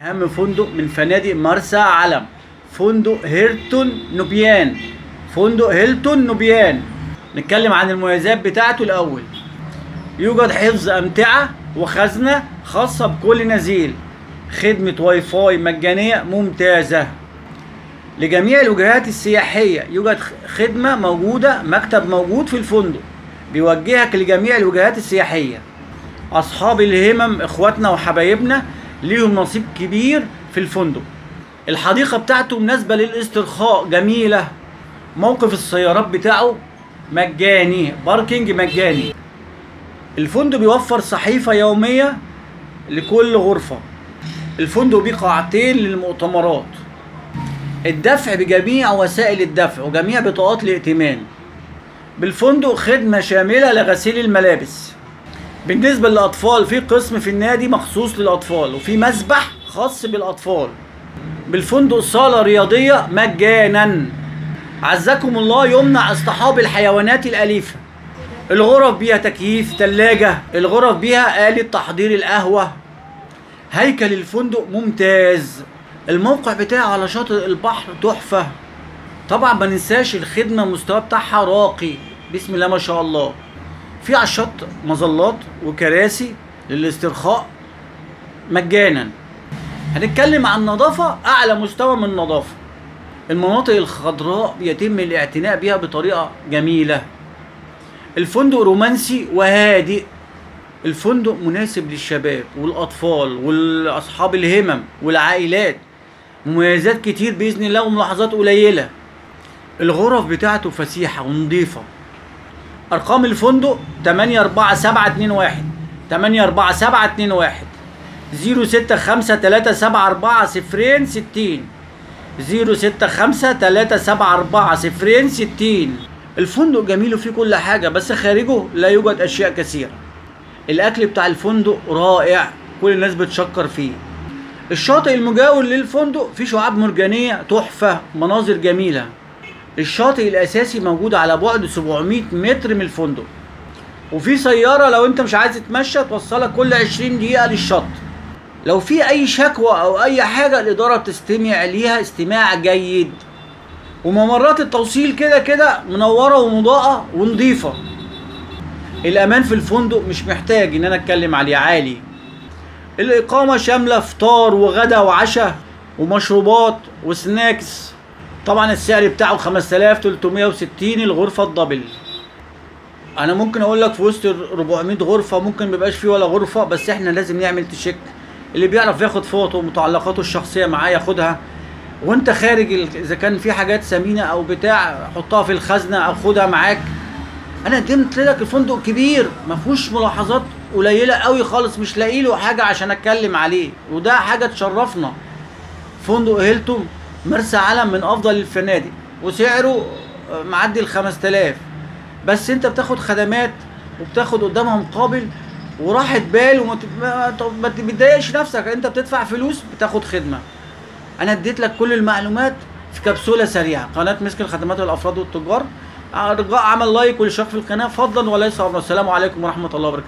أهم فندق من فنادق مرسى علم، فندق هيلتون نوبيان. فندق هيلتون نوبيان، نتكلم عن المميزات بتاعته الأول. يوجد حفظ أمتعة وخزنة خاصة بكل نزيل، خدمة واي فاي مجانية ممتازة لجميع الوجهات السياحية. يوجد خدمة موجودة، مكتب موجود في الفندق بيوجهك لجميع الوجهات السياحية. أصحاب الهمم إخواتنا وحبايبنا ليهم نصيب كبير في الفندق. الحديقة بتاعته مناسبة للاسترخاء، جميلة. موقف السيارات بتاعه مجاني، باركينج مجاني. الفندق بيوفر صحيفة يومية لكل غرفة. الفندق بيه قاعتين للمؤتمرات. الدفع بجميع وسائل الدفع وجميع بطاقات الائتمان. بالفندق خدمة شاملة لغسيل الملابس. بالنسبة للأطفال في قسم في النادي مخصوص للأطفال، وفي مسبح خاص بالأطفال. بالفندق صالة رياضية مجانا. عزكم الله، يمنع اصطحاب الحيوانات الأليفة. الغرف بيها تكييف، تلاجة. الغرف بيها آلة تحضير القهوة. هيكل الفندق ممتاز. الموقع بتاعه على شاطئ البحر تحفة. طبعا ما ننساش الخدمة، المستوى بتاعها راقي بسم الله ما شاء الله. في على الشط مظلات وكراسي للاسترخاء مجانا. هنتكلم عن نظافة، أعلى مستوى من النظافة. المناطق الخضراء بيتم الاعتناء بها بطريقة جميلة. الفندق رومانسي وهادئ. الفندق مناسب للشباب والأطفال والأصحاب الهمم والعائلات. مميزات كتير بإذن الله وملاحظات قليلة. الغرف بتاعته فسيحة ونظيفة. أرقام الفندق 84721 84721 065374060 065374060. الفندق جميل وفيه كل حاجة، بس خارجه لا يوجد أشياء كثيرة. الأكل بتاع الفندق رائع، كل الناس بتشكر فيه. الشاطئ المجاور للفندق فيه شعاب مرجانية تحفة، مناظر جميلة. الشاطئ الأساسي موجود على بعد 700 متر من الفندق، وفي سيارة لو أنت مش عايز تتمشى توصلك كل 20 دقيقة للشط. لو في أي شكوى أو أي حاجة الإدارة بتستمع ليها استماع جيد. وممرات التوصيل كده منورة ومضاءة ونظيفة. الأمان في الفندق مش محتاج إن أنا أتكلم عليه، عالي. الإقامة شاملة فطار وغدا وعشاء ومشروبات وسناكس. طبعا السعر بتاعه 5360 الغرفة الدبل. أنا ممكن أقول لك في وسط 400 غرفة ممكن ميبقاش فيه ولا غرفة، بس إحنا لازم نعمل تشيك. اللي بيعرف ياخد فوطه ومتعلقاته الشخصية معاه ياخدها، وأنت خارج إذا كان في حاجات ثمينة أو بتاع حطها في الخزنة أو خدها معاك. أنا قدمت لك الفندق كبير مفهوش ملاحظات قليلة قوي خالص، مش لاقي له حاجة عشان أتكلم عليه، وده حاجة تشرفنا. فندق هيلتون مرسى علم من أفضل الفنادق، وسعره معدي ال5000، بس أنت بتاخد خدمات وبتاخد قدامها مقابل وراحة بال، وما تتضايقش نفسك. أنت بتدفع فلوس بتاخد خدمة. أنا اديت لك كل المعلومات في كبسولة سريعة. قناة مسك الخدمات للأفراد والتجار. رجاء عمل لايك والاشتراك في القناة فضلا وليس أمرا. السلام عليكم ورحمة الله وبركاته.